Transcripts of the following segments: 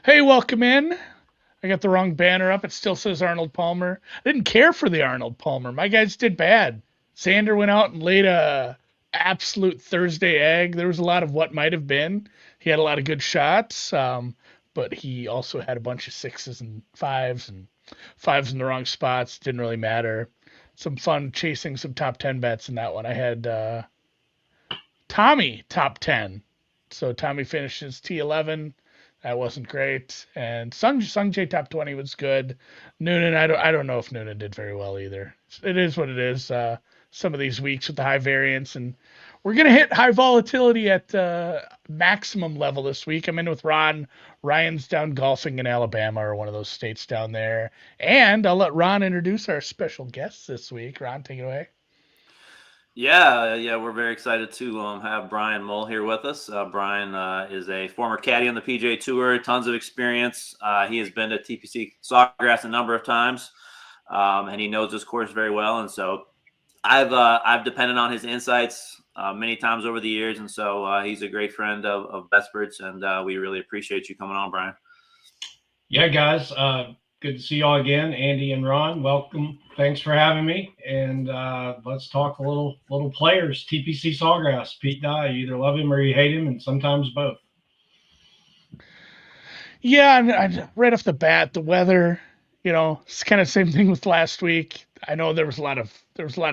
Hey, welcome in. I got the wrong banner up. It still says Arnold Palmer. I didn't care for the Arnold Palmer. My guys did bad. Sander went out and laid a absolute Thursday egg. There was a lot of what might have been. He had a lot of good shots, but he also had a bunch of sixes and fives in the wrong spots. Didn't really matter. Some fun chasing some top 10 bets in that one. I had Tommy top 10. So Tommy finishes T11. That wasn't great. And Sung J top 20 was good. Noonan, I don't know if Noonan did very well either. It is what it is. Some of these weeks with the high variance, and we're gonna hit high volatility at maximum level this week. I'm in with Ron. Ryan's down golfing in Alabama or one of those states down there. And I'll let Ron introduce our special guests this week. Ron, take it away. Yeah, we're very excited to have Brian Mull here with us. Brian is a former caddy on the PGA Tour, tons of experience. He has been to TPC Sawgrass a number of times, and he knows this course very well. And so I've depended on his insights many times over the years, and so he's a great friend of Vespert's, and we really appreciate you coming on, Brian. Yeah, guys, good to see y'all again, Andy and Ron. Welcome. Thanks for having me. And let's talk a little players. TPC Sawgrass, Pete Dye. You either love him or you hate him, and sometimes both. Yeah, and right off the bat, the weather, it's kind of the same thing with last week. I know there was a lot of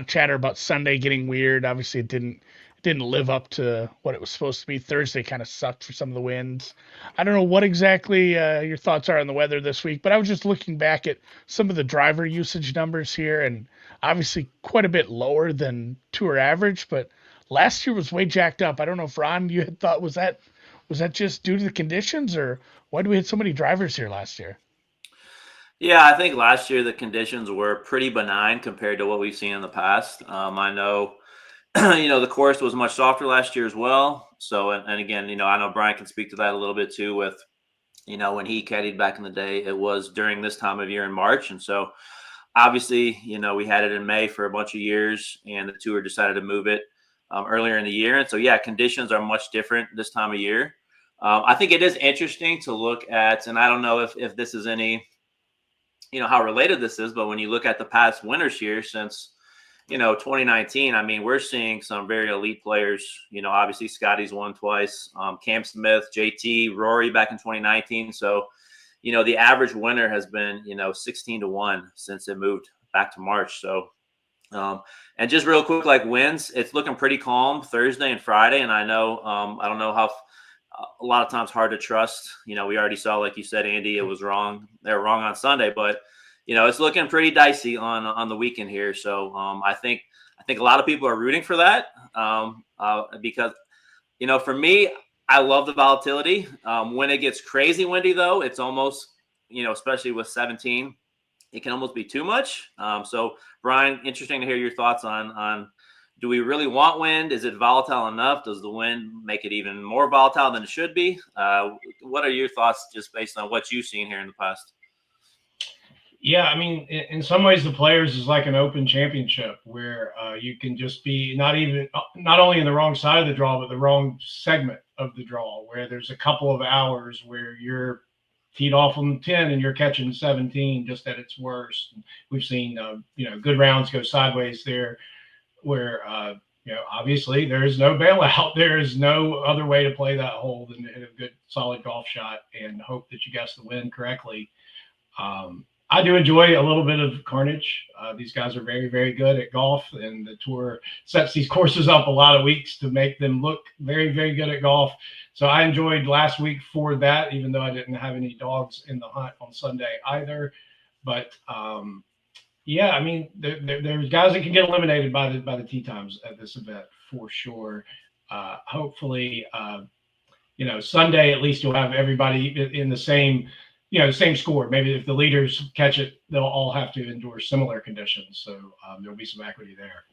chatter about Sunday getting weird. Obviously, it didn't live up to what it was supposed to be. Thursday kind of sucked for some of the winds. I don't know what exactly your thoughts are on the weather this week, but I was just looking back at some of the driver usage numbers here, and obviously quite a bit lower than tour average. But last year was way jacked up. I don't know if Ron, you had thought was that just due to the conditions, or why do we have so many drivers here last year? Yeah, I think last year the conditions were pretty benign compared to what we've seen in the past. I know the course was much softer last year as well. So, and again, I know Brian can speak to that a little bit too with, when he caddied back in the day, it was during this time of year in March. And so obviously, we had it in May for a bunch of years and the tour decided to move it earlier in the year. And so, yeah, conditions are much different this time of year. I think it is interesting to look at, and I don't know if this is any, how related this is, but when you look at the past winters here since, 2019, I mean, we're seeing some very elite players. Obviously Scotty's won twice, Cam Smith, JT, Rory back in 2019. So, the average winner has been, 16-1 since it moved back to March. So, and just real quick, like wins, it's looking pretty calm Thursday and Friday. And I know, I don't know how a lot of times hard to trust. We already saw, like you said, Andy, it was wrong. They were wrong on Sunday, but it's looking pretty dicey on the weekend here. So I think a lot of people are rooting for that because for me, I love the volatility. When it gets crazy windy, though, it's almost especially with 17, it can almost be too much. So Brian, interesting to hear your thoughts on. Do we really want wind? Is it volatile enough? Does the wind make it even more volatile than it should be? What are your thoughts just based on what you've seen here in the past? Yeah, I mean, in some ways, the players is like an open championship where you can just be not only in the wrong side of the draw, but the wrong segment of the draw, where there's a couple of hours where you're teed off on 10 and you're catching 17 just at its worst. We've seen, good rounds go sideways there where, obviously there is no bailout. There is no other way to play that hole than to hit a good, solid golf shot and hope that you guess the wind correctly. I do enjoy a little bit of carnage. These guys are very, very good at golf, and the tour sets these courses up a lot of weeks to make them look very, very good at golf. So I enjoyed last week for that, even though I didn't have any dogs in the hunt on Sunday either. But yeah, I mean, there's guys that can get eliminated by the tee times at this event for sure. Hopefully, Sunday at least you'll have everybody in the same same score. Maybe if the leaders catch it, they'll all have to endure similar conditions. So there'll be some equity there.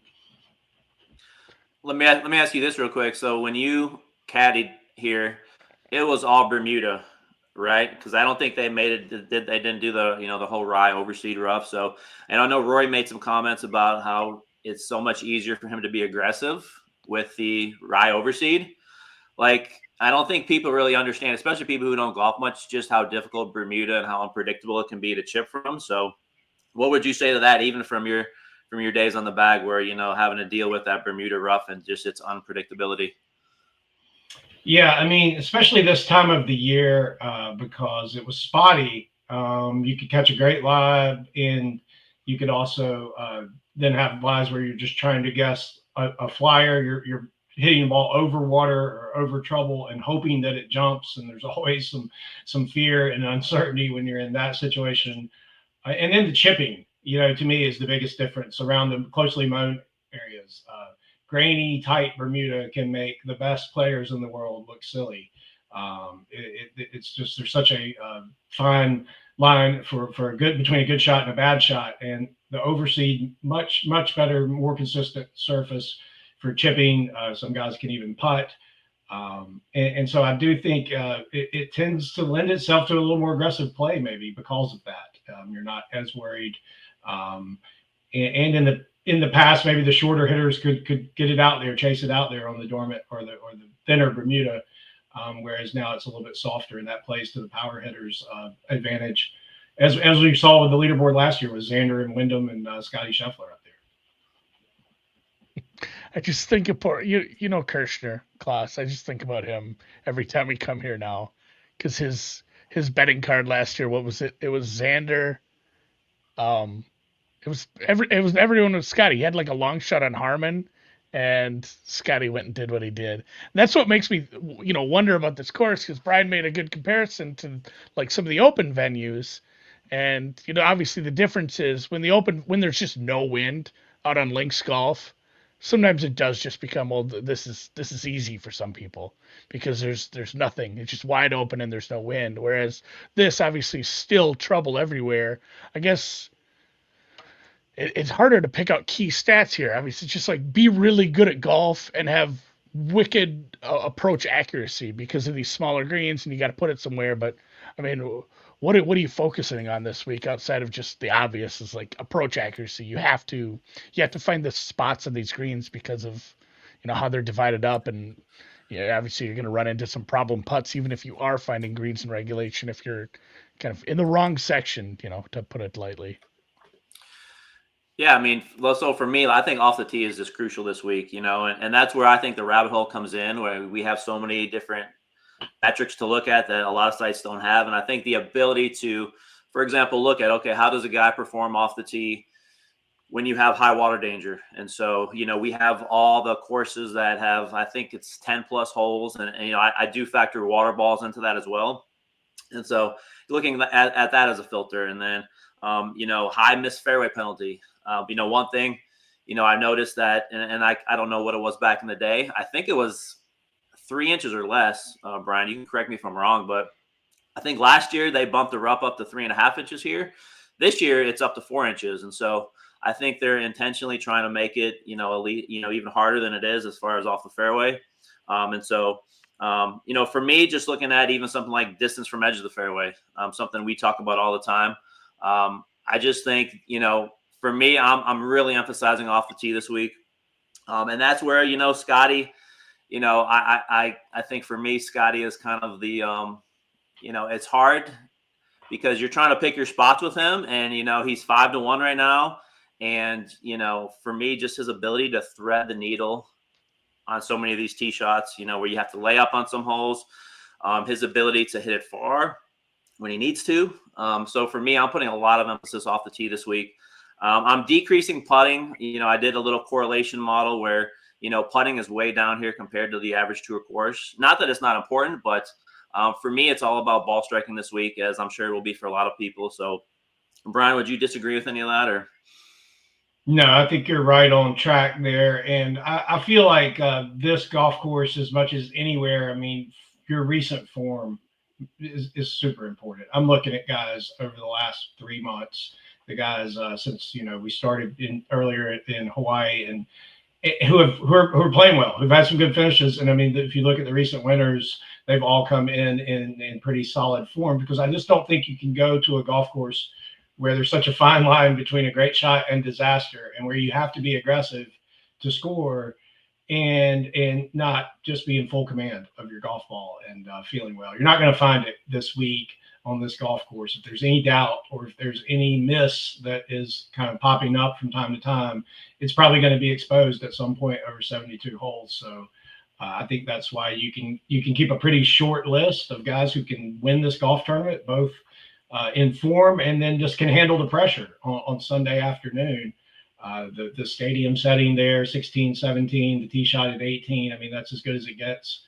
Let me ask you this real quick. So when you caddied here, it was all Bermuda, right? Because I don't think they made it. They didn't do the whole rye overseed rough. So, and I know Roy made some comments about how it's so much easier for him to be aggressive with the rye overseed. Like, I don't think people really understand, especially people who don't golf much, just how difficult Bermuda and how unpredictable it can be to chip from. So what would you say to that, even from your days on the bag where, having to deal with that Bermuda rough and just its unpredictability? Yeah, I mean, especially this time of the year, because it was spotty. You could catch a great lie, and you could also then have lies where you're just trying to guess a flyer. You're hitting the ball over water or over trouble and hoping that it jumps. And there's always some fear and uncertainty when you're in that situation. And then the chipping, to me is the biggest difference around the closely mown areas. Grainy, tight Bermuda can make the best players in the world look silly. It's just there's such a fine line for between a good shot and a bad shot, and the overseed much better, more consistent surface for chipping. Some guys can even putt, and so I do think it tends to lend itself to a little more aggressive play, maybe because of that. You're not as worried, and in the past, maybe the shorter hitters could get it out there, chase it out there on the dormant or the thinner Bermuda, whereas now it's a little bit softer, and that plays to the power hitters' advantage, as we saw with the leaderboard last year with Xander and Wyndham and Scotty Scheffler up there. I just think of Kirshner, Klaus. I just think about him every time we come here now, because his betting card last year, what was it? It was Xander. It was everyone with Scotty. He had like a long shot on Harmon, and Scotty went and did what he did. And that's what makes me, wonder about this course, because Brian made a good comparison to like some of the open venues, and obviously the difference is when there's just no wind out on links golf. Sometimes it does just become, well, this is easy for some people because there's nothing. It's just wide open and there's no wind. Whereas this obviously still trouble everywhere. I guess it's harder to pick out key stats here. Obviously, it's just like be really good at golf and have wicked approach accuracy because of these smaller greens, and you got to put it somewhere. But I mean, what are you focusing on this week outside of just the obvious is like approach accuracy? You have to find the spots on these greens because of how they're divided up, and obviously you're going to run into some problem putts even if you are finding greens in regulation if you're kind of in the wrong section, to put it lightly. Yeah, I mean, so for me, I think off the tee is just crucial this week, and that's where I think the rabbit hole comes in, where we have so many different metrics to look at that a lot of sites don't have. And I think the ability to, for example, look at, okay, how does a guy perform off the tee when you have high water danger? And so, we have all the courses that have, I think it's 10 plus holes. And I do factor water balls into that as well. And so looking at that as a filter, and then, high missed fairway penalty. One thing, I noticed that, and I don't know what it was back in the day. I think it was 3 inches or less. Brian, you can correct me if I'm wrong, but I think last year they bumped the rough up to 3.5 inches here. This year it's up to 4 inches. And so I think they're intentionally trying to make it, elite, even harder than it is as far as off the fairway. And so, for me, just looking at even something like distance from edge of the fairway, something we talk about all the time. I just think, for me, I'm really emphasizing off the tee this week. And that's where, Scotty, I think for me, Scotty is kind of the, it's hard because you're trying to pick your spots with him, and, he's 5-1 right now. And, for me, just his ability to thread the needle on so many of these tee shots, where you have to lay up on some holes, his ability to hit it far when he needs to. So for me, I'm putting a lot of emphasis off the tee this week. I'm decreasing putting. I did a little correlation model where, putting is way down here compared to the average tour course. Not that it's not important, but for me, it's all about ball striking this week, as I'm sure it will be for a lot of people. So, Brian, would you disagree with any of that, or? No, I think you're right on track there. And I feel like this golf course, as much as anywhere, I mean, your recent form is super important. I'm looking at guys over the last 3 months, the guys since, we started earlier in Hawaii, and who are playing well, who've had some good finishes. And I mean, if you look at the recent winners, they've all come in pretty solid form, because I just don't think you can go to a golf course where there's such a fine line between a great shot and disaster, and where you have to be aggressive to score, and not just be in full command of your golf ball and feeling well. You're not going to find it this week on this golf course. If there's any doubt or if there's any miss that is kind of popping up from time to time, it's probably going to be exposed at some point over 72 holes. So I think that's why you can keep a pretty short list of guys who can win this golf tournament, both in form and then just can handle the pressure on Sunday afternoon. The stadium setting there, 16, 17, the tee shot at 18. I mean, that's as good as it gets.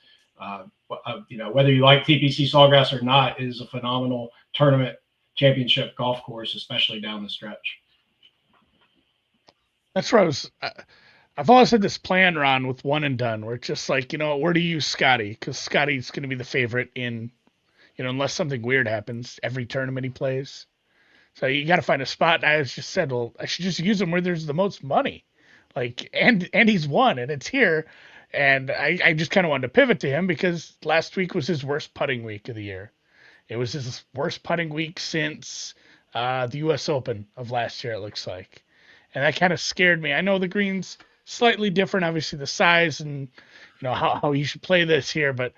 Whether you like TPC Sawgrass or not, it is a phenomenal tournament championship golf course, especially down the stretch. That's where I've always had this plan, Ron, with one and done, where it's just like, where do you use Scotty? Because Scotty's going to be the favorite in, unless something weird happens, every tournament he plays. So you got to find a spot. And I just said, well, I should just use him where there's the most money. And he's won, and it's here. And I just kind of wanted to pivot to him because last week was his worst putting week of the year. It was his worst putting week since the U.S. Open of last year, it looks like. And that kind of scared me. I know the green's slightly different, obviously the size and how you should play this here, but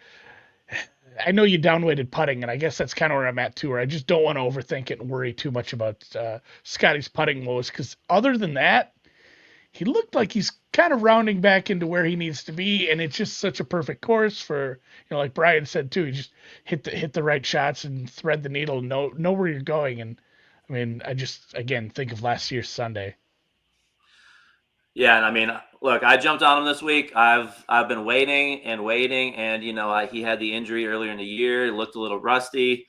I know you downweighted putting, and I guess that's kind of where I'm at too, where I just don't want to overthink it and worry too much about Scotty's putting woes, because other than that, he looked like he's kind of rounding back into where he needs to be, and it's just such a perfect course for, like Brian said too, you just hit the right shots and thread the needle, know where you're going. And I mean, I just, again, think of last year's Sunday. Yeah, and I mean, look, I jumped on him this week. I've been waiting, and he had the injury earlier in the year. He looked a little rusty.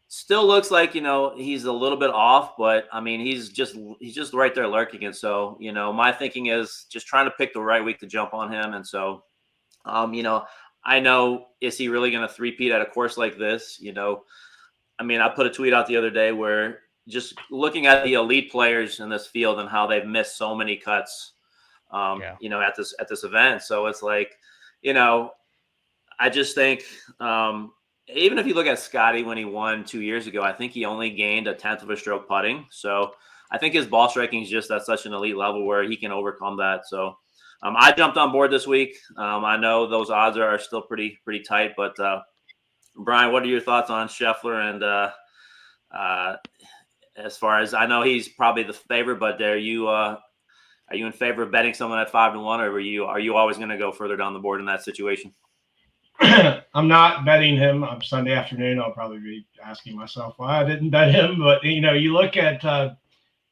Still looks like he's a little bit off, but I mean, he's just right there lurking. And so my thinking is just trying to pick the right week to jump on him. And so, I know, is he really going to three-peat at a course like this? I mean, I put a tweet out the other day where just looking at the elite players in this field and how they've missed so many cuts. At this event. So it's like, I just think, even if you look at Scotty when he won 2 years ago, I think he only gained 1/10 of a stroke putting. So I think his ball striking is just at such an elite level where he can overcome that. So I jumped on board this week. I know those odds are still pretty tight, but Brian, what are your thoughts on Scheffler? And as far as I know, he's probably the favorite, but are you in favor of betting someone at 5-1, or are you always going to go further down the board in that situation? I'm not betting him. On Sunday afternoon, I'll probably be asking myself why I didn't bet him. But you look at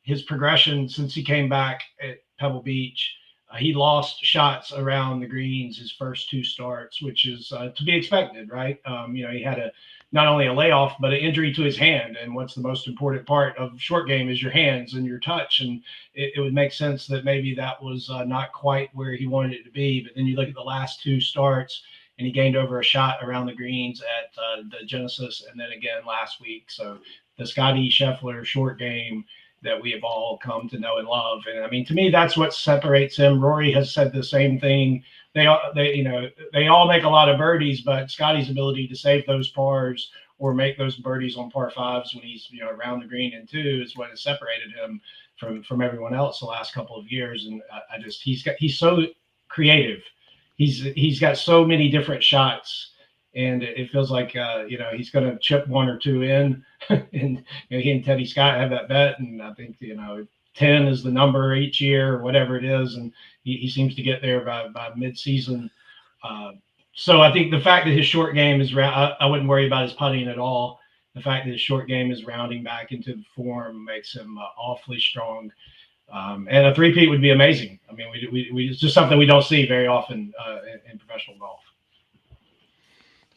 his progression since he came back at Pebble Beach. He lost shots around the greens his first two starts, which is to be expected, right? He had not only a layoff, but an injury to his hand. And what's the most important part of short game is your hands and your touch. And it would make sense that maybe that was not quite where he wanted it to be. But then you look at the last two starts, and he gained over a shot around the greens at the Genesis and then again last week. So the Scotty Scheffler short game that we have all come to know and love. And I mean, to me, that's what separates him. Rory has said the same thing. They all make a lot of birdies, but Scotty's ability to save those pars or make those birdies on par fives when he's around the green in two is what has separated him from everyone else the last couple of years. And he's so creative. He's got so many different shots, and it feels like he's going to chip one or two in. And he and Teddy Scott have that bet, and I think 10 is the number each year or whatever it is, and he seems to get there by mid-season. So I think the fact that his short game is I wouldn't worry about his putting at all. The fact that his short game is rounding back into the form makes him awfully strong. And a three-peat would be amazing. I mean, it's just something we don't see very often in professional golf.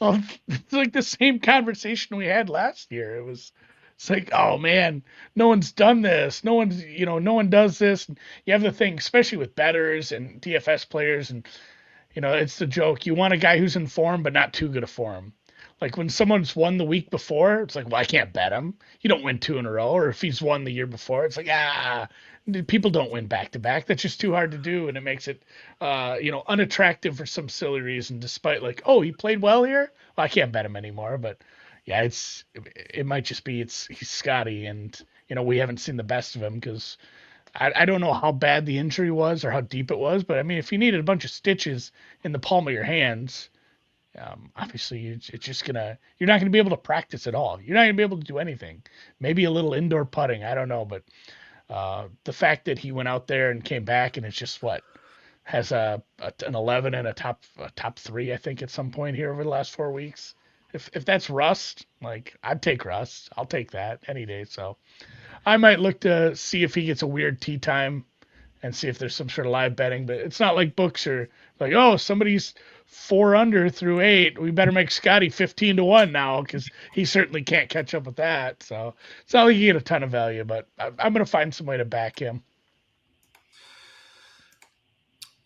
Well, it's like the same conversation we had last year. It's like, oh man, no one's done this. No one does this. And you have the thing, especially with bettors and DFS players, and it's the joke. You want a guy who's in form, but not too good a form. Like when someone's won the week before, it's like, well, I can't bet him. You don't win two in a row. Or if he's won the year before, it's like, people don't win back to back. That's just too hard to do, and it makes it, unattractive for some silly reason. Despite like, oh, he played well here. Well, I can't bet him anymore. But yeah, it might just be he's Scotty, and we haven't seen the best of him because I don't know how bad the injury was or how deep it was, but I mean, if you needed a bunch of stitches in the palm of your hands, obviously it's just you're not gonna be able to practice at all. You're not gonna be able to do anything. Maybe a little indoor putting, I don't know, but the fact that he went out there and came back and it's just what has an 11 and a top three, I think, at some point here over the last 4 weeks. If that's rust, like I'd take rust. I'll take that any day. So I might look to see if he gets a weird tee time and see if there's some sort of live betting. But it's not like books are like, oh, somebody's 4 under through 8. We better make Scotty 15-1 now because he certainly can't catch up with that. So it's not like you get a ton of value, but I'm going to find some way to back him.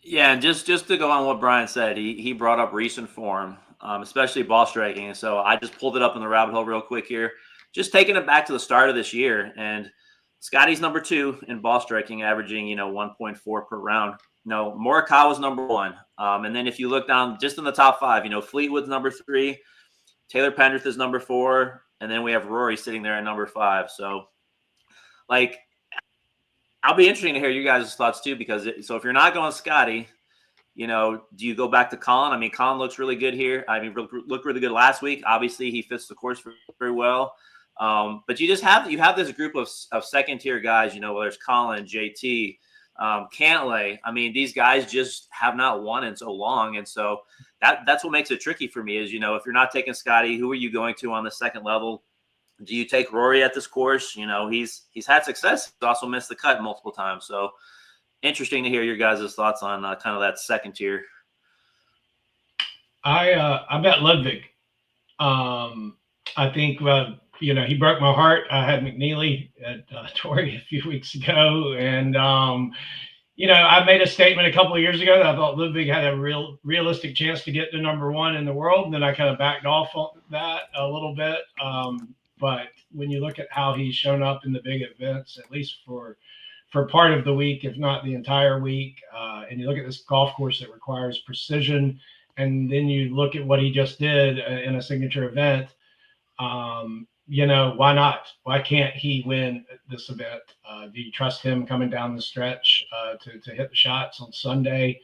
Yeah, and just to go on what Brian said, he brought up recent form, especially ball striking. And so I just pulled it up in the rabbit hole real quick here. Just taking it back to the start of this year, and Scotty's number 2 in ball striking, averaging 1.4 per round. Morikawa's number 1, and then if you look down just in the top 5, Fleetwood's number 3, Taylor Pendrith is number 4, and then we have Rory sitting there at number 5. So, like, I'll be interesting to hear you guys' thoughts too, because if you're not going Scotty, do you go back to Colin? I mean, Colin looks really good here. I mean, looked really good last week. Obviously, he fits the course very well. But you have this group of second tier guys, whether it's Colin, JT, Cantlay. I mean, these guys just have not won in so long. And so that's what makes it tricky for me is, if you're not taking Scotty, who are you going to on the second level? Do you take Rory at this course? He's had success. He's also missed the cut multiple times. So interesting to hear your guys' thoughts on kind of that second tier. I bet Ludwig. I think he broke my heart. I had McNeely at Torrey a few weeks ago, and I made a statement a couple of years ago that I thought Ludwig had a realistic chance to get to number 1 in the world, and then I kind of backed off on that a little bit. But when you look at how he's shown up in the big events, at least for part of the week, if not the entire week, and you look at this golf course that requires precision, and then you look at what he just did in a signature event, why not? Why can't he win this event? Do you trust him coming down the stretch to hit the shots on Sunday?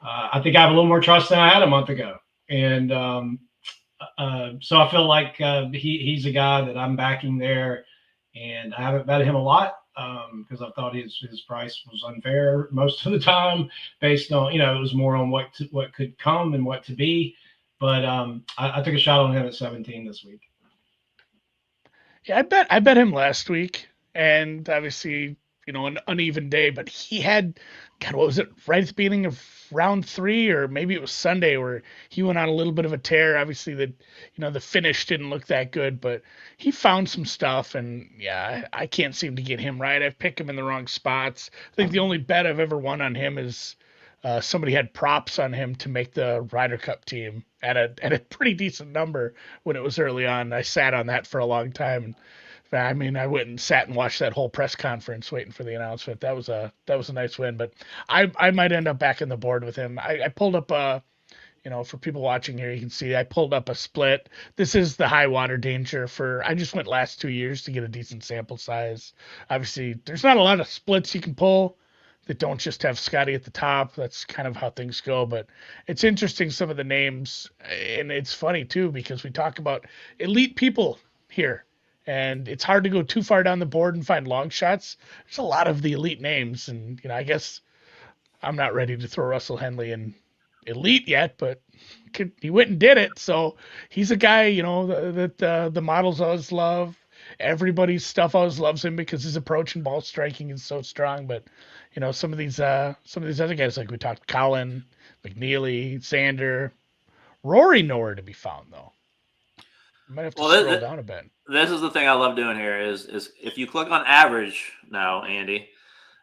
I think I have a little more trust than I had a month ago. And so I feel like he's a guy that I'm backing there. And I haven't bet him a lot because I thought his price was unfair most of the time based on, it was more on what could come and what to be. But I took a shot on him at 17 this week. Yeah, I bet him last week, and obviously, an uneven day, but he had, God, what was it, right at the beginning of round 3, or maybe it was Sunday where he went on a little bit of a tear. Obviously, the finish didn't look that good, but he found some stuff, and yeah, I can't seem to get him right. I've picked him in the wrong spots. I think the only bet I've ever won on him is somebody had props on him to make the Ryder Cup team at a pretty decent number when it was early on. I sat on that for a long time. And I mean, I went and sat and watched that whole press conference waiting for the announcement. That was a nice win, but I might end up back on the board with him. I pulled up for people watching here, you can see I pulled up a split. This is the high water danger I just went last 2 years to get a decent sample size. Obviously, there's not a lot of splits you can pull that don't just have Scotty at the top. That's kind of how things go. But it's interesting, some of the names. And it's funny, too, because we talk about elite people here. And it's hard to go too far down the board and find long shots. There's a lot of the elite names. And, I guess I'm not ready to throw Russell Henley in elite yet, but he went and did it. So he's a guy, that the models always love. Everybody's stuff always loves him because his approach and ball striking is so strong. But some of these other guys, like we talked, Colin, McNeely, Xander, Rory, nowhere to be found though. I might have to scroll down a bit. This is the thing I love doing here is if you click on average now, Andy,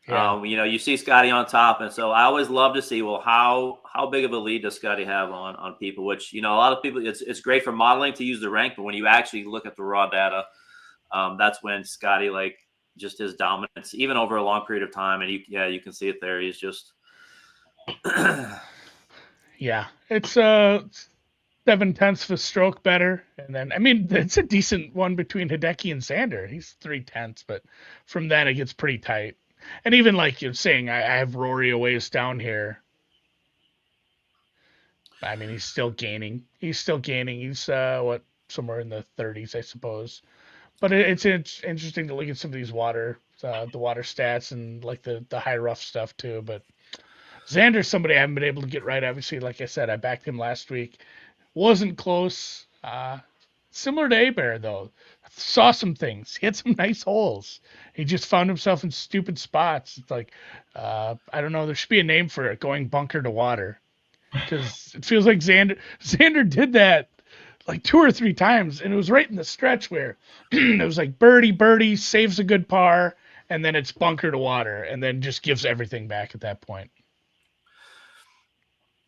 yeah. You see Scotty on top, and so I always love to see, well, how big of a lead does Scotty have on people? Which a lot of people, it's great for modeling to use the rank, but when you actually look at the raw data, that's when Scotty, like, just his dominance, even over a long period of time, and you can see it there. He's just, yeah, it's 7/10 of a stroke better, and then it's a decent one between Hideki and Xander. He's 3/10, but from then it gets pretty tight. And even like you're saying, I have Rory a ways down here. I mean, he's still gaining. He's somewhere in the 30s, I suppose. But it's interesting to look at some of these the water stats and like the high rough stuff too. But Xander's somebody I haven't been able to get right. Obviously, like I said, I backed him last week. Wasn't close. Similar to Abear though. Saw some things. He had some nice holes. He just found himself in stupid spots. It's like I don't know. There should be a name for it. Going bunker to water, because it feels like Xander did that like 2 or 3 times, and it was right in the stretch where it was like birdie, saves a good par, and then it's bunker to water, and then just gives everything back at that point.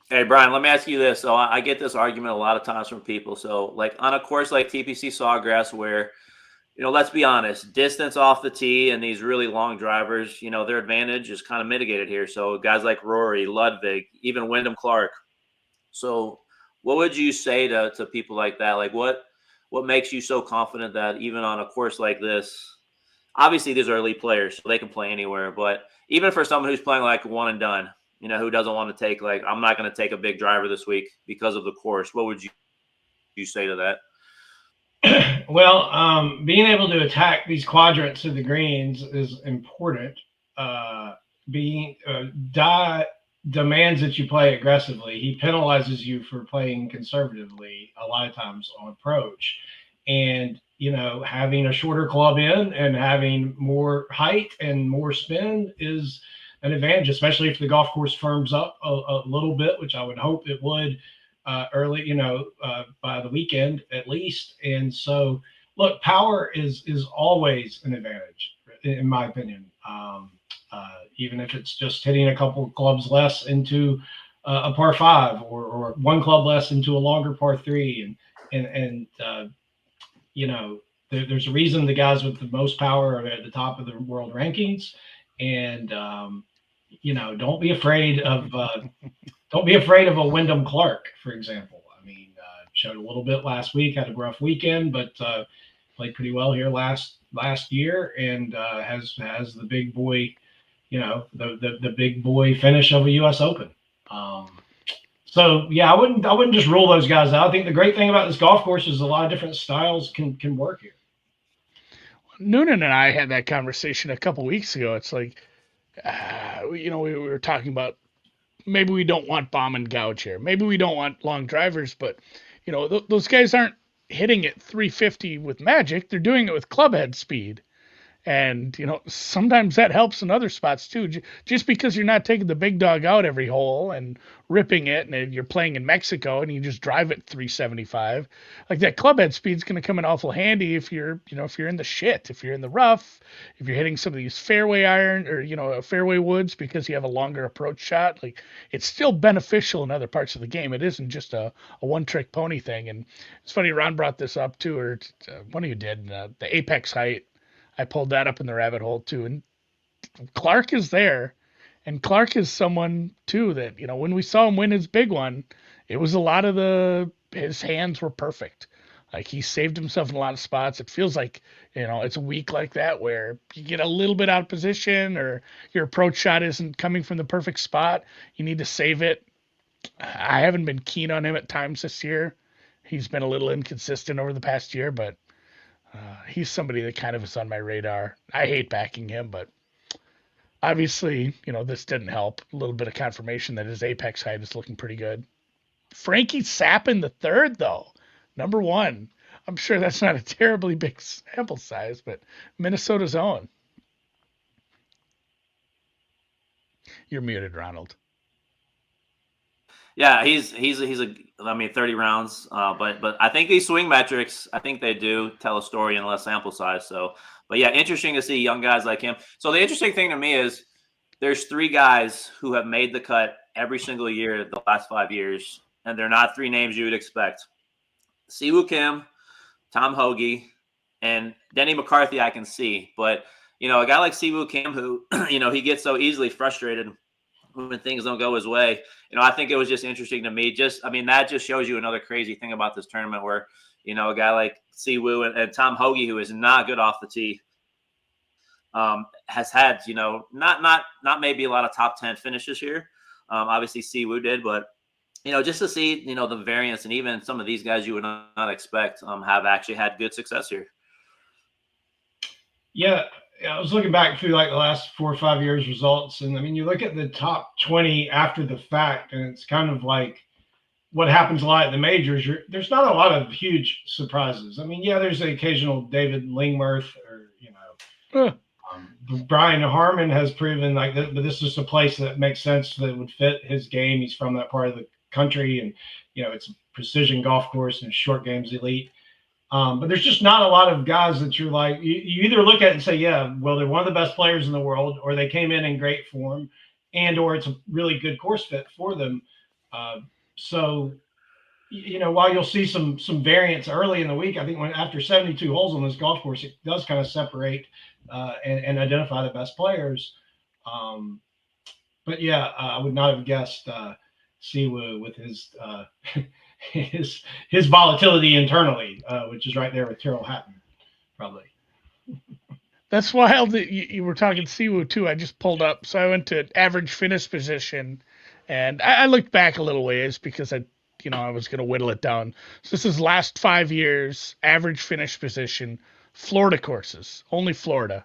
Hey, Brian, let me ask you this. So I get this argument a lot of times from people. So like on a course like TPC Sawgrass where, let's be honest, distance off the tee and these really long drivers, their advantage is kind of mitigated here. So guys like Rory, Ludwig, even Wyndham Clark. So what would you say to people like that? Like what makes you so confident that even on a course like this, obviously these are elite players, so they can play anywhere, but even for someone who's playing like one and done, who doesn't want to take, like, I'm not going to take a big driver this week because of the course, what would you say to that? Well, being able to attack these quadrants of the greens is important. Demands that you play aggressively. He penalizes you for playing conservatively a lot of times on approach. And, having a shorter club in and having more height and more spin is an advantage, especially if the golf course firms up a little bit, which I would hope it would early, by the weekend at least. And so, look, power is always an advantage, in my opinion. Even if it's just hitting a couple of clubs less into a par 5 or one club less into a longer par 3. And there's a reason the guys with the most power are at the top of the world rankings. And, don't be afraid of a Wyndham Clark, for example. I mean, showed a little bit last week, had a rough weekend, but played pretty well here last year, and has the big boy, the big boy finish of a U.S. Open. So yeah, I wouldn't just rule those guys out. I think the great thing about this golf course is a lot of different styles can work here. Noonan and I had that conversation a couple weeks ago. It's like, we were talking about maybe we don't want bomb and gouge here. Maybe we don't want long drivers, but those guys aren't hitting it 350 with magic. They're doing it with clubhead speed. And, sometimes that helps in other spots too. Just because you're not taking the big dog out every hole and ripping it, and you're playing in Mexico and you just drive it 375, like that clubhead speed's going to come in awful handy if you're in the shit, if you're in the rough, if you're hitting some of these fairway iron or, fairway woods because you have a longer approach shot. Like, it's still beneficial in other parts of the game. It isn't just a one-trick pony thing. And it's funny, Ron brought this up too, or one of you did, the apex height. I pulled that up in the rabbit hole too. And Clark is there. And Clark is someone too that, when we saw him win his big one, it was a lot of his hands were perfect. Like, he saved himself in a lot of spots. It feels like, it's a week like that where you get a little bit out of position or your approach shot isn't coming from the perfect spot. You need to save it. I haven't been keen on him at times this year. He's been a little inconsistent over the past year, but he's somebody that kind of is on my radar. I hate backing him, but obviously, this didn't help. A little bit of confirmation that his apex height is looking pretty good. Frankie Sappin the third, though, number 1. I'm sure that's not a terribly big sample size, but Minnesota's own. You're muted, Ronald. Yeah, he's 30 rounds, but I think these swing metrics, I think they do tell a story in less sample size. So, but yeah, interesting to see young guys like him. So the interesting thing to me is there's 3 guys who have made the cut every single year the last 5 years, and they're not 3 names you would expect. Siwoo Kim, Tom Hoge, and Denny McCarthy I can see, but a guy like Siwoo Kim who he gets so easily frustrated when things don't go his way. I think it was just interesting to me. That just shows you another crazy thing about this tournament where, a guy like Siwoo and Tom Hoge, who is not good off the tee, has had, not maybe a lot of top 10 finishes here. Obviously Siwoo did, but just to see, the variance, and even some of these guys you would not expect have actually had good success here. Yeah, I was looking back through like the last 4 or 5 years results, and I mean, you look at the top 20 after the fact, and it's kind of like what happens a lot at the majors. There's not a lot of huge surprises. I mean, yeah, there's the occasional David Lingmerth, or Brian Harmon has proven like that, but this is a place that makes sense, that would fit his game. He's from that part of the country, and it's a precision golf course and short game's elite. But there's just not a lot of guys that you're like, you either look at it and say, yeah, well, they're one of the best players in the world, or they came in great form, or it's a really good course fit for them. So, while you'll see some variance early in the week, I think after 72 holes on this golf course, it does kind of separate and identify the best players. But yeah, I would not have guessed Siwoo with his his volatility internally, which is right there with Tyrrell Hatton, probably. That's wild that you were talking Siwoo too. I just pulled up, so I went to average finish position, and I looked back a little ways because I was going to whittle it down. So this is last 5 years, average finish position, Florida courses, only Florida.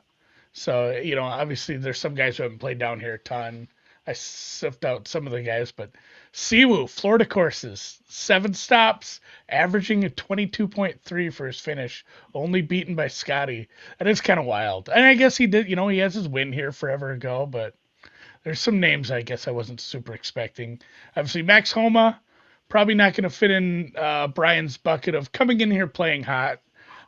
So, obviously there's some guys who haven't played down here a ton. I sift out some of the guys, but Siwoo, Florida courses, 7 stops, averaging a 22.3 for his finish, only beaten by Scotty. That is kind of wild. And I guess he did, he has his win here forever ago, but there's some names I guess I wasn't super expecting. Obviously, Max Homa, probably not going to fit in Brian's bucket of coming in here playing hot.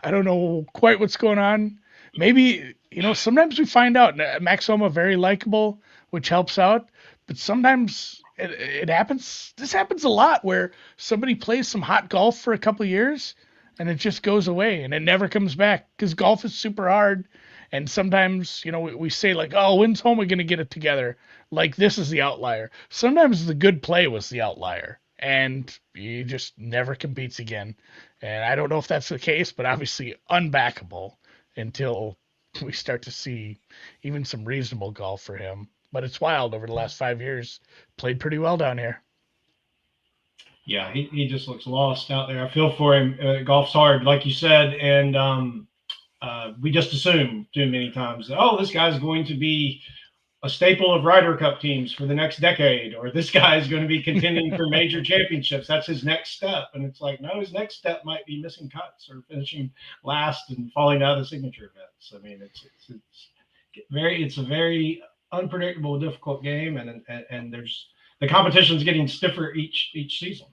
I don't know quite what's going on. Maybe, sometimes we find out Max Homa very likable, which helps out. But sometimes it happens. This happens a lot where somebody plays some hot golf for a couple of years and it just goes away and it never comes back because golf is super hard. And sometimes, we say like, oh, when's Homa going to get it together? Like this is the outlier. Sometimes the good play was the outlier. And he just never competes again. And I don't know if that's the case, but obviously unbackable until we start to see even some reasonable golf for him. But it's wild over the last 5 years. Played pretty well down here. Yeah, he just looks lost out there. I feel for him. Golf's hard, like you said. And we just assume too many times, oh, this guy's going to be a staple of Ryder Cup teams for the next decade, or this guy is going to be contending for major championships. That's his next step. And it's like, no, his next step might be missing cuts or finishing last and falling out of the signature events. I mean, it's a very unpredictable, difficult game. And there's the competition's getting stiffer each season.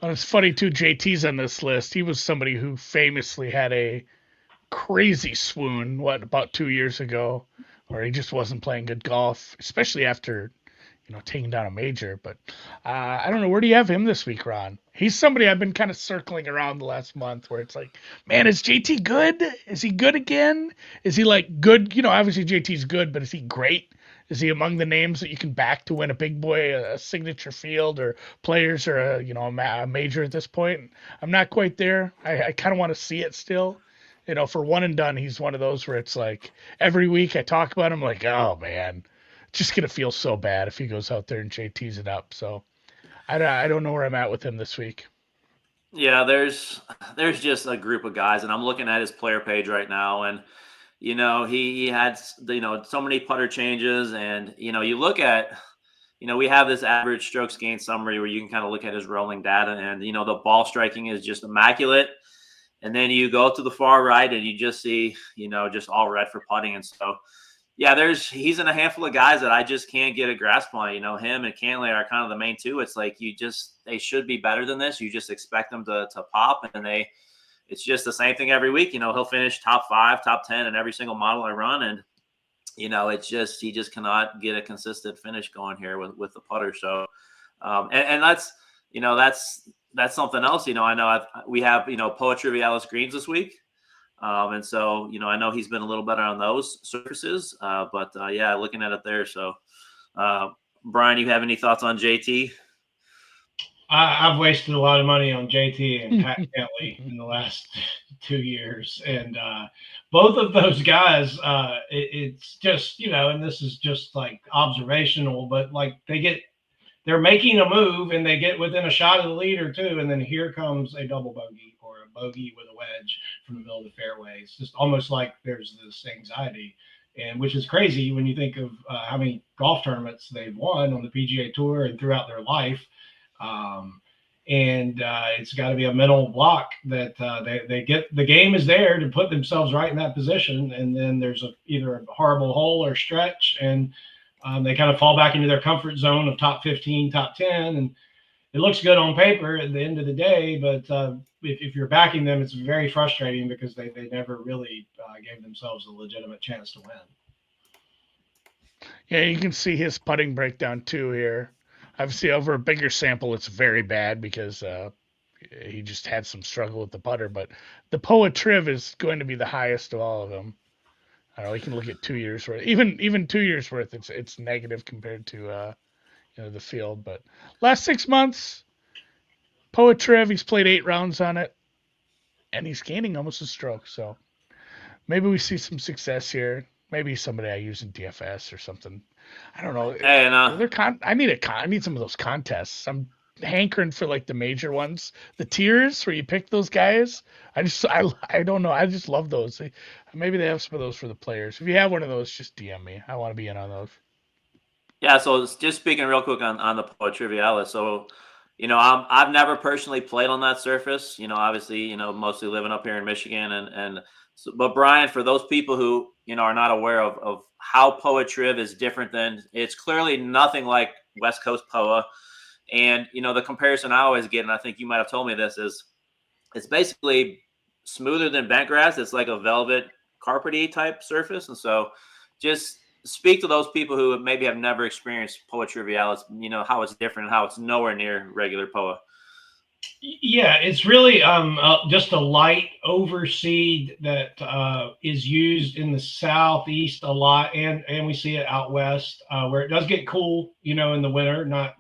Well, it's funny too, JT's on this list. He was somebody who famously had a crazy swoon, about 2 years ago, where he just wasn't playing good golf, especially after, taking down a major. But I don't know. Where do you have him this week, Ron? He's somebody I've been kind of circling around the last month where it's like, man, is JT good? Is he good again? Is he like good? Obviously JT's good, but is he great? Is he among the names that you can back to win a big boy, a signature field, or players, or a major at this point? I'm not quite there. I kind of want to see it still. For one and done, he's one of those where it's like every week I talk about him like, oh man, just going to feel so bad if he goes out there and JT's it up. So I don't know where I'm at with him this week. Yeah, there's just a group of guys, and I'm looking at his player page right now, and he had so many putter changes, and you look at we have this average strokes gained summary where you can kind of look at his rolling data, and the ball striking is just immaculate. And then you go to the far right and you just see, just all red for putting. And so, yeah, he's in a handful of guys that I just can't get a grasp on. Him and Cantlay are kind of the main two. It's like they should be better than this. You just expect them to pop, and it's just the same thing every week. He'll finish top 5, top 10 in every single model I run. And, it's just, he just cannot get a consistent finish going here with the putter. So, and that's something else. I know we have, Poetry of Alice Greens this week. And so, I know he's been a little better on those surfaces, but yeah, looking at it there. So, Brian, you have any thoughts on JT? I've wasted a lot of money on JT and Pat Kentley in the last 2 years, and both of those guys, it's just, and this is just like observational, but like they're making a move and they get within a shot of the lead or two, and then here comes a double bogey or a bogey with a wedge from the middle of the fairway. It's just almost like there's this anxiety, and which is crazy when you think of how many golf tournaments they've won on the PGA Tour and throughout their life. And it's got to be a mental block that they get. The game is there to put themselves right in that position, and then there's either a horrible hole or stretch, and they kind of fall back into their comfort zone of top 15, top 10, and it looks good on paper at the end of the day. But if you're backing them, it's very frustrating because they never really gave themselves a legitimate chance to win. Yeah, you can see his putting breakdown too here. Obviously, over a bigger sample, it's very bad because he just had some struggle with the putter. But the POA Triv is going to be the highest of all of them. I don't know. You can look at 2 years worth. Even 2 years worth, it's negative compared to the field. But last 6 months, POA Triv, he's played 8 rounds on it, and he's gaining almost a stroke. So maybe we see some success here. Maybe somebody I use in DFS or something. I don't know. And I need some of those contests. I'm hankering for like the major ones, the tiers where you pick those guys. I don't know. I just love those. Maybe they have some of those for the players. If you have one of those, just DM me. I want to be in on those. Yeah, so just speaking real quick on the Poa Trivialis. So, I've never personally played on that surface. Obviously, mostly living up here in Michigan, but Brian, for those people who are not aware of how POA Triv is different than, it's clearly nothing like West Coast POA. And, the comparison I always get, and I think you might have told me this, is it's basically smoother than bent grass. It's like a velvet carpety type surface. And so just speak to those people who maybe have never experienced Poa Trivialis, how it's different and how it's nowhere near regular POA. Yeah, it's really just a light overseed that is used in the southeast a lot, and we see it out west where it does get cool, in the winter, not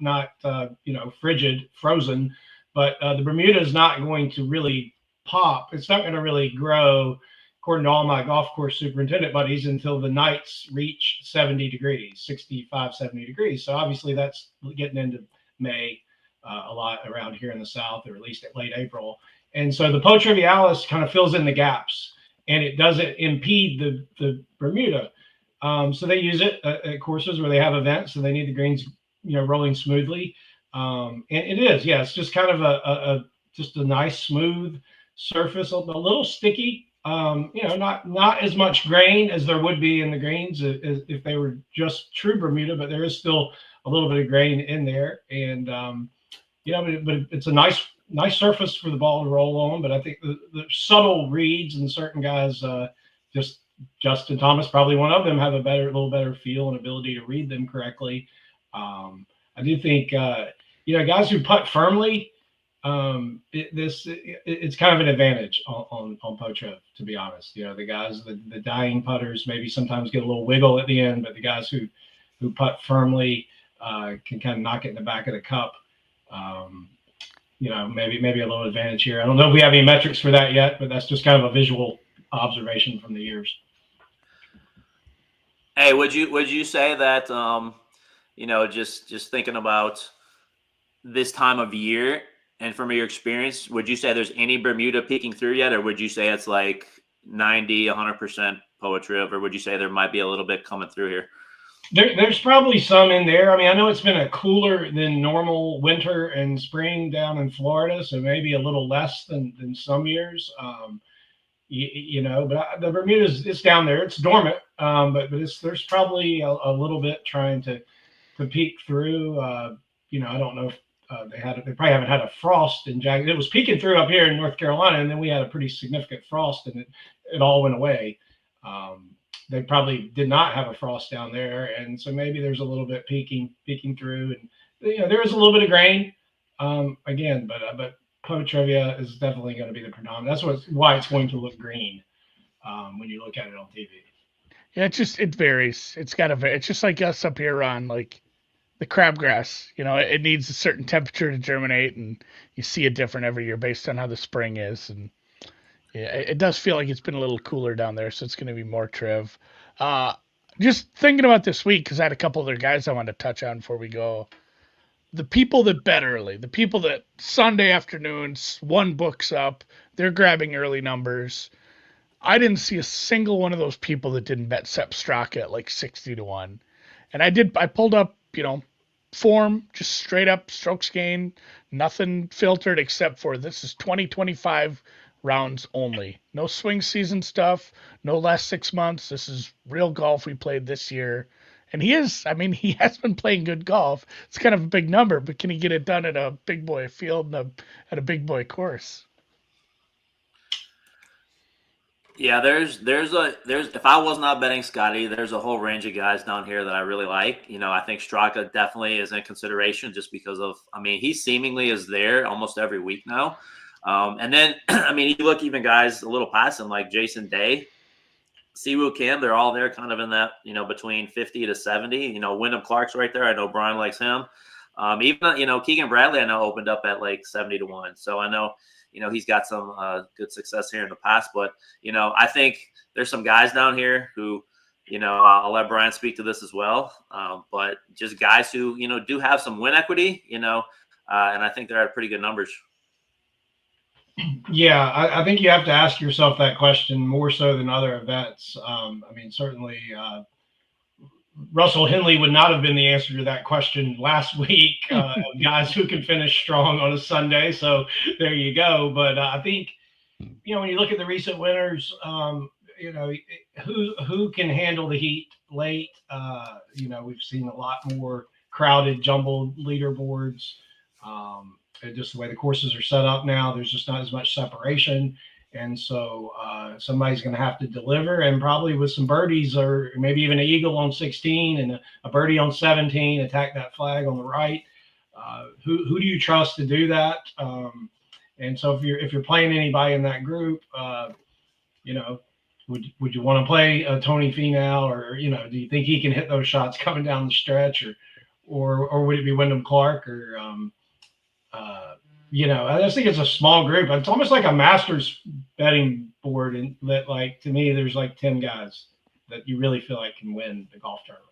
frigid, frozen, but the Bermuda is not going to really pop. It's not going to really grow, according to all my golf course superintendent buddies, until the nights reach 70 degrees, 65, 70 degrees. So obviously that's getting into May. A lot around here in the South, or at least at late April. And so the Poa Trivialis kind of fills in the gaps, and it doesn't impede the Bermuda. So they use it at courses where they have events, so they need the greens, rolling smoothly. And it is, it's just kind of just a nice smooth surface, a little sticky. Not as much grain as there would be in the greens if they were just true Bermuda, but there is still a little bit of grain in there. And but it's a nice surface for the ball to roll on. But I think the subtle reads and certain guys, just Justin Thomas, probably one of them, have a little better feel and ability to read them correctly. I do think, guys who putt firmly, it's kind of an advantage on Poa Triv, to be honest. The guys, the dying putters, maybe sometimes get a little wiggle at the end, but the guys who putt firmly can kind of knock it in the back of the cup. Maybe a little advantage here. I don't know if we have any metrics for that yet, but that's just kind of a visual observation from the years. Hey, would you say that just thinking about this time of year and from your experience, would you say there's any Bermuda peeking through yet, or would you say it's like 90, 100% Poa Triv, or would you say there might be a little bit coming through here? There's probably some in there. I mean, I know it's been a cooler than normal winter and spring down in Florida, so maybe a little less than some years. But the Bermuda is down there. It's dormant, but there's probably a little bit trying to peek through. I don't know if they probably haven't had a frost in Jackson. It was peeking through up here in North Carolina, and then we had a pretty significant frost, and it all went away. They probably did not have a frost down there, and so maybe there's a little bit peeking through, and there is a little bit of grain again, but Poa Trivia is definitely going to be the predominant. That's why it's going to look green when you look at it on TV. Yeah, it varies. It's just like us up here on like the crabgrass. It needs a certain temperature to germinate, and you see it different every year based on how the spring is. And yeah, it does feel like it's been a little cooler down there, so it's going to be more triv. Uh, just thinking about this week, because I had a couple other guys I wanted to touch on before we go. The people that bet early, the people that Sunday afternoons, one books up, they're grabbing early numbers. I didn't see a single one of those people that didn't bet Sepp Straka at like 60-1. And I pulled up, form, just straight up strokes gained, nothing filtered except for this is 2025 rounds only. No swing season stuff, no last 6 months. This is real golf we played this year. And he has been playing good golf. It's kind of a big number, but can he get it done at a big boy field and at a big boy course? Yeah, there's if I was not betting Scotty, there's a whole range of guys down here that I really like. I think Straka definitely is in consideration just because of, he seemingly is there almost every week now. And then, you look even guys a little past him like Jason Day, Siwoo Kim, they're all there kind of in that, between 50 to 70. Wyndham Clark's right there. I know Brian likes him. Even, Keegan Bradley, I know opened up at like 70-1. So I know, he's got some good success here in the past. But, I think there's some guys down here who, I'll let Brian speak to this as well. But just guys who, do have some win equity, and I think they're at pretty good numbers. Yeah, I think you have to ask yourself that question more so than other events. Certainly Russell Henley would not have been the answer to that question last week. Guys who can finish strong on a Sunday. So there you go. But I think, when you look at the recent winners, who can handle the heat late? We've seen a lot more crowded, jumbled leaderboards. Just the way the courses are set up now, there's just not as much separation. And so somebody's going to have to deliver, and probably with some birdies or maybe even an eagle on 16 and a birdie on 17, attack that flag on the right. Who do you trust to do that? And so if you're playing anybody in that group, would you want to play Tony Finau, or do you think he can hit those shots coming down the stretch, or would it be Wyndham Clark or I just think it's a small group. It's almost like a Masters betting board, and that, like, to me, there's like 10 guys that you really feel like can win the golf tournament.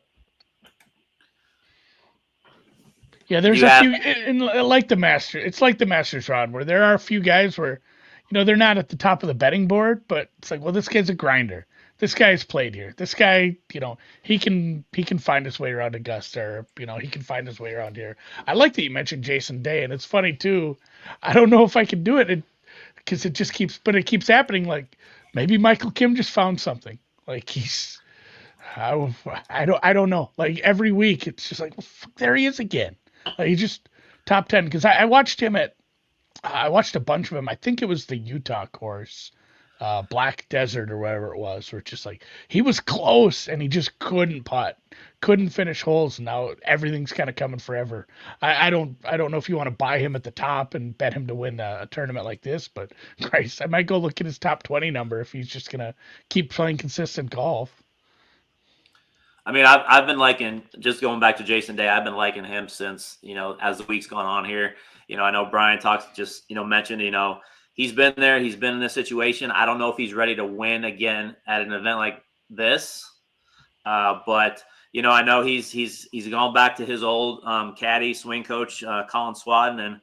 Yeah, there's a few, like the Masters. It's like the Masters, Rod, where there are a few guys where, they're not at the top of the betting board, but it's like, well, this guy's a grinder. This guy's played here. This guy, he can find his way around Augusta, or, he can find his way around here. I like that you mentioned Jason Day, and it's funny too. I don't know if I can do it because it keeps happening. Like maybe Michael Kim just found something. Like I don't know. Like every week it's just like, well, there he is again. Like he just top 10, because I watched him I watched a bunch of him. I think it was the Utah course. Black Desert or whatever it was, where it's just like he was close and he just couldn't putt, couldn't finish holes. Now everything's kind of coming forever. I don't know if you want to buy him at the top and bet him to win a tournament like this, but Christ, I might go look at his top 20 number if he's just gonna keep playing consistent golf. I've been liking, just going back to Jason Day, I've been liking him since, as the week's gone on here. I know Brian mentioned, he's been there. He's been in this situation. I don't know if he's ready to win again at an event like this. But, I know he's gone back to his old caddy swing coach, Colin Swadden. And,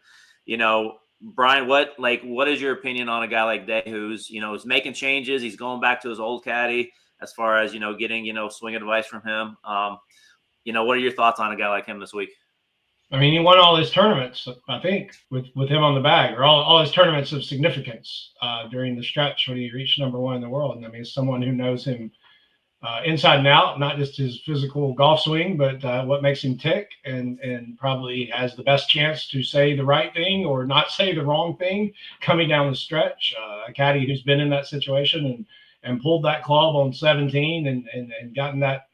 Brian, what is your opinion on a guy like Day who's, is making changes? He's going back to his old caddy as far as, getting, swing advice from him. What are your thoughts on a guy like him this week? He won all his tournaments, I think, with him on the bag, or all his tournaments of significance during the stretch when he reached number one in the world. And as someone who knows him inside and out, not just his physical golf swing, but what makes him tick, and probably has the best chance to say the right thing or not say the wrong thing coming down the stretch. A caddy who's been in that situation and pulled that club on 17 and gotten that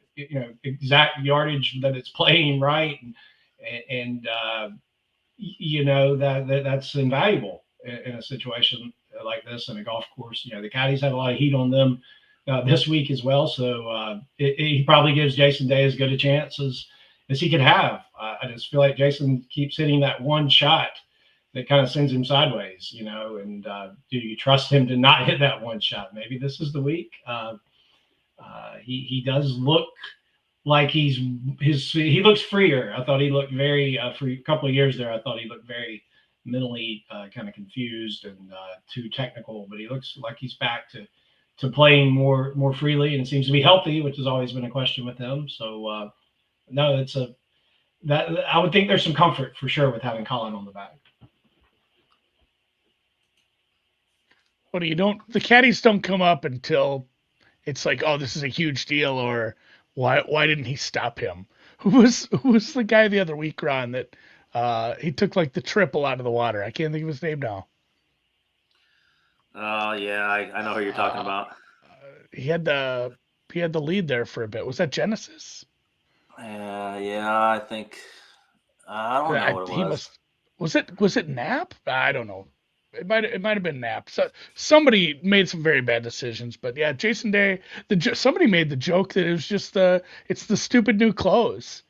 exact yardage that it's playing right. And that's invaluable in a situation like this in a golf course. The caddies have a lot of heat on them this week as well. So he probably gives Jason Day as good a chance as as he could have. I just feel like Jason keeps hitting that one shot that kind of sends him sideways, and do you trust him to not hit that one shot? Maybe this is the week. He does look like he looks freer. I thought he looked very, for a couple of years there, I thought he looked very mentally kind of confused and too technical, but he looks like he's back to playing more freely, and seems to be healthy, which has always been a question with him. So no, that I would think there's some comfort for sure with having Colin on the back. What the caddies don't come up until it's like, oh, this is a huge deal, or why didn't he stop him? Who was the guy the other week, Ron, that he took like the triple out of the water? I can't think of his name now. Oh yeah, I know who you're talking about. He had the lead there for a bit. Was that Genesis? Yeah, I think I don't know what it was. Was it Knapp? I don't know. It might have been Knapp. So somebody made some very bad decisions, but yeah, Jason Day. Somebody made the joke that it was just it's the stupid new clothes.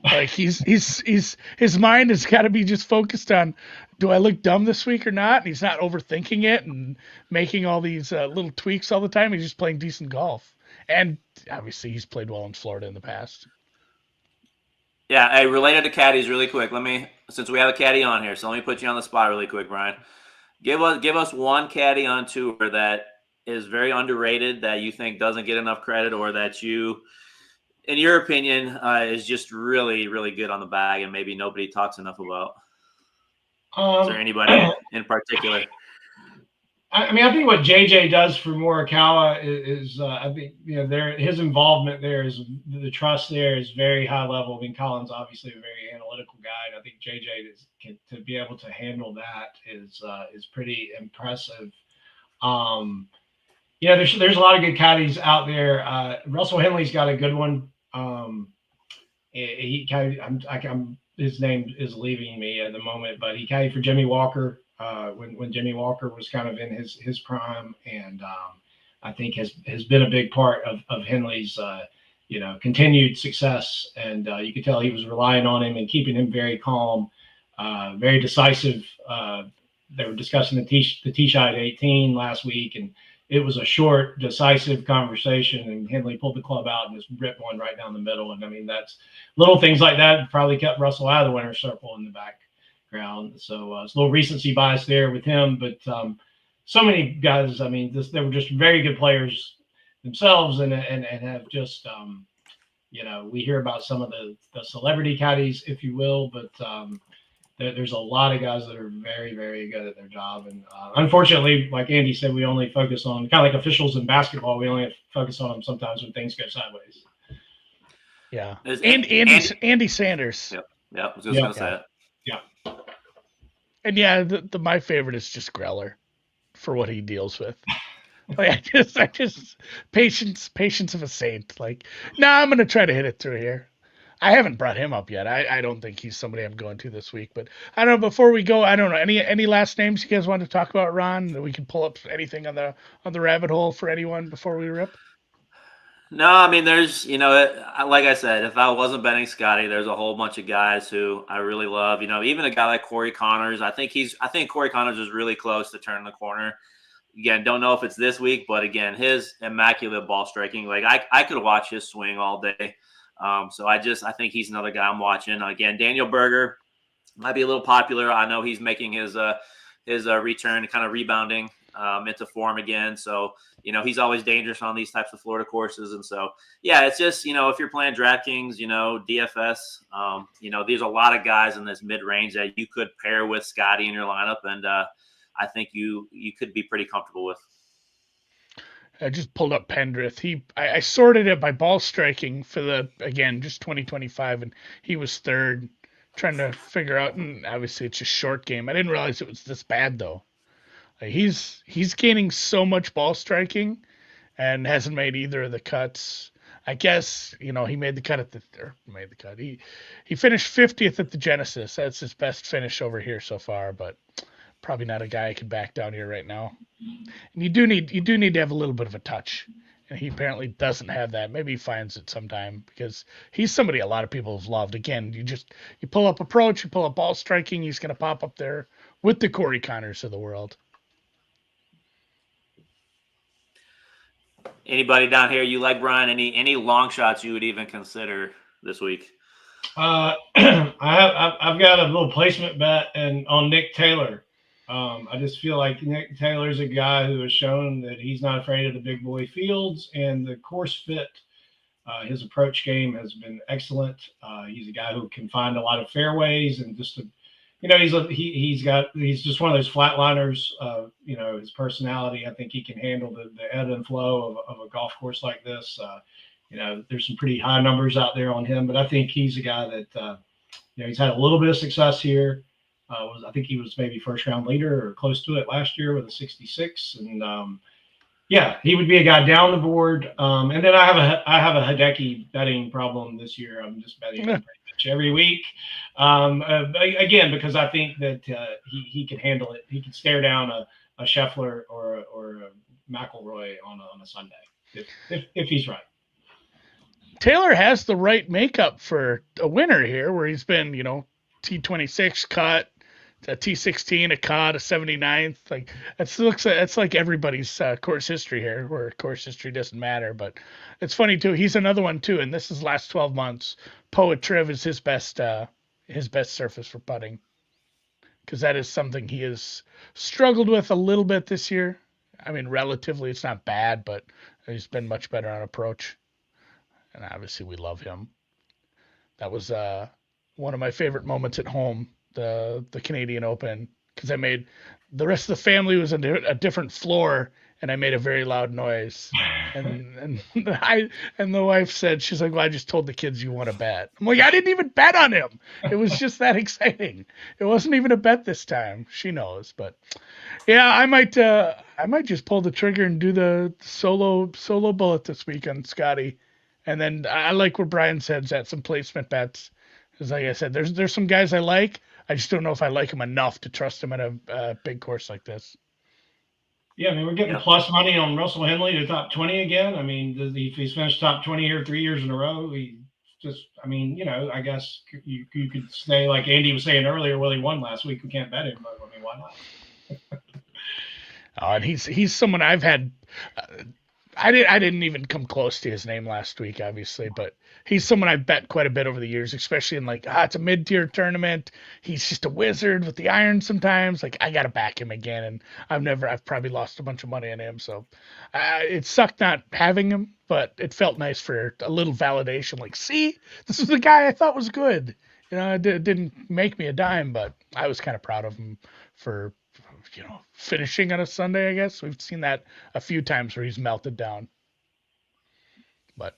Like his mind has got to be just focused on, do I look dumb this week or not? And he's not overthinking it and making all these little tweaks all the time. He's just playing decent golf, and obviously he's played well in Florida in the past. Yeah, hey, related to caddies, really quick. Since we have a caddy on here, so let me put you on the spot really quick, Brian. Give us one caddy on tour that is very underrated, that you think doesn't get enough credit, or that you, in your opinion, is just really, really good on the bag and maybe nobody talks enough about. Is there anybody in particular? I mean, I think what JJ does for Morikawa is I think his involvement there is, the trust there is very high level. I mean, Colin's obviously a very analytical guy, and I think JJ to be able to handle that is pretty impressive. There's a lot of good caddies out there. Russell Henley's got a good one. His name is leaving me at the moment, but he caddied for Jimmy Walker when Jimmy Walker was kind of in his prime, and I think has been a big part of Henley's continued success. And you could tell he was relying on him and keeping him very calm, very decisive. They were discussing the tee shot at 18 last week, and it was a short, decisive conversation, and Henley pulled the club out and just ripped one right down the middle. And I mean, that's little things like that probably kept Russell out of the winner's circle in the background. So it's a little recency bias there with him, but so many guys, I mean, they were just very good players themselves, and have just, we hear about some of the celebrity caddies, if you will, but there's a lot of guys that are very, very good at their job. And unfortunately, like Andy said, we only focus on, kind of like officials in basketball, we only focus on them sometimes when things go sideways. Yeah. Andy Sanders. Yep. I was just going to say it. Yeah. And yeah, my favorite is just Greller for what he deals with. Like I just patience of a saint. Like, I'm going to try to hit it through here. I haven't brought him up yet. I don't think he's somebody I'm going to this week. But I don't know. Before we go, I don't know any last names you guys want to talk about, Ron? That we can pull up anything on the rabbit hole for anyone before we rip. No, I mean, there's like I said, if I wasn't betting Scotty, there's a whole bunch of guys who I really love. Even a guy like Corey Connors. I think Corey Connors is really close to turning the corner. Again, don't know if it's this week, but again, his immaculate ball striking, like I could watch his swing all day. So I think he's another guy I'm watching. Again, Daniel Berger might be a little popular. I know he's making his return, kind of rebounding into form again. So, he's always dangerous on these types of Florida courses. And so, yeah, it's just, if you're playing DraftKings, DFS, there's a lot of guys in this mid-range that you could pair with Scotty in your lineup. And I think you could be pretty comfortable with. I just pulled up Pendrith. I sorted it by ball striking for just 2025, and he was third, trying to figure out. And obviously, it's a short game. I didn't realize it was this bad though. Like he's gaining so much ball striking, and hasn't made either of the cuts. I guess he made the cut He finished 50th at the Genesis. That's his best finish over here so far, but probably not a guy I could back down here right now. And you do need to have a little bit of a touch And he apparently doesn't have that. Maybe he finds it sometime because he's somebody a lot of people have loved. Again, you pull up approach, you pull up ball striking, he's going to pop up there with the Corey Connors of the world. Anybody down here you like, Brian? Any long shots you would even consider this week? I've got a little placement bet on Nick Taylor. I just feel like Nick Taylor's a guy who has shown that he's not afraid of the big boy fields and the course fit. His approach game has been excellent. He's a guy who can find a lot of fairways and just he's just one of those flatliners. His personality, I think he can handle the ebb and flow of a golf course like this. There's some pretty high numbers out there on him, but I think he's a guy that he's had a little bit of success here. I think he was maybe first round leader or close to it last year with a 66, and he would be a guy down the board. And then I have a Hideki betting problem this year. I'm just betting pretty much every week. Again, because I think that he can handle it. He can stare down a Scheffler or a McIlroy on a Sunday if he's right. Taylor has the right makeup for a winner here, where he's been, T26 cut, a T16, a cut, a 79th. Like that's like everybody's course history here, where course history doesn't matter. But it's funny too. He's another one too, and this is last 12 months. Poet Triv is his best surface for putting, because that is something he has struggled with a little bit this year. I mean, relatively, it's not bad, but he's been much better on approach. And obviously we love him. That was one of my favorite moments at home, the Canadian Open, because I made the rest of the family was on a different floor, and I made a very loud noise. And the wife said, she's like, well, I just told the kids you want to bet. I'm like, I didn't even bet on him. It was just that exciting. It wasn't even a bet this time. She knows, but yeah, I might just pull the trigger and do the solo bullet this week on Scotty. And then I like what Brian said, at some placement bets. Because like I said, there's some guys I like. I just don't know if I like them enough to trust them at a big course like this. Yeah, I mean, we're getting plus money on Russell Henley to top 20 again. I mean, if he's finished top 20 here 3 years in a row, I guess you could say, like Andy was saying earlier, well, he won last week. We can't bet him, but I mean, why not? And he's someone I've had. I didn't even come close to his name last week, obviously, but he's someone I've bet quite a bit over the years, especially in it's a mid-tier tournament. He's just a wizard with the iron sometimes. Like, I got to back him again, and I've probably lost a bunch of money on him. So it sucked not having him, but it felt nice for a little validation. Like, see, this is the guy I thought was good. It didn't make me a dime, but I was kind of proud of him for finishing on a Sunday, I guess. We've seen that a few times where he's melted down. But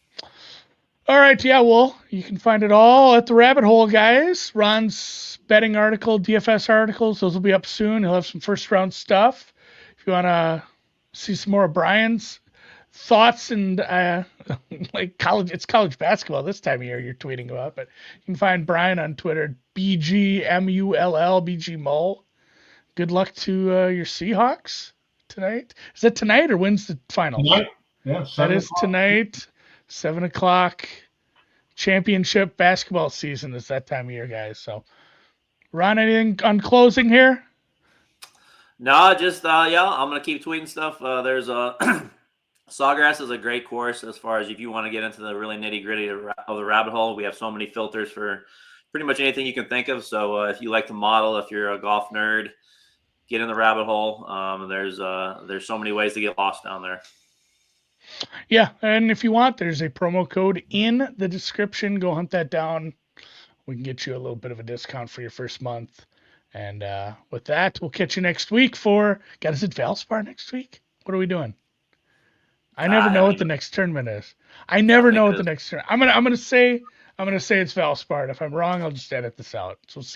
all right, yeah, well, you can find it all at the Rabbit Hole, guys. Ron's betting article, DFS articles, those will be up soon. He'll have some first round stuff. If you want to see some more of Brian's thoughts and it's college basketball this time of year you're tweeting about, but you can find Brian on Twitter, BGMULL, BG Mull. Good luck to your Seahawks tonight. Is that tonight or when's the finals? Yeah, that is tonight, 7:00. Championship basketball season is that time of year, guys. So, Ron, anything on closing here? No, just I'm gonna keep tweeting stuff. There's Sawgrass is a great course as far as if you want to get into the really nitty gritty of the rabbit hole. We have so many filters for pretty much anything you can think of. So if you like to model, if you're a golf nerd, get in the rabbit hole. There's so many ways to get lost down there. Yeah, and if you want, there's a promo code in the description. Go hunt that down. We can get you a little bit of a discount for your first month. And with that, we'll catch you next week for. God, is it Valspar next week? What are we doing? I never know what the next tournament is. I never know what the next tournament. I'm gonna say it's Valspar. If I'm wrong, I'll just edit this out. So we'll see.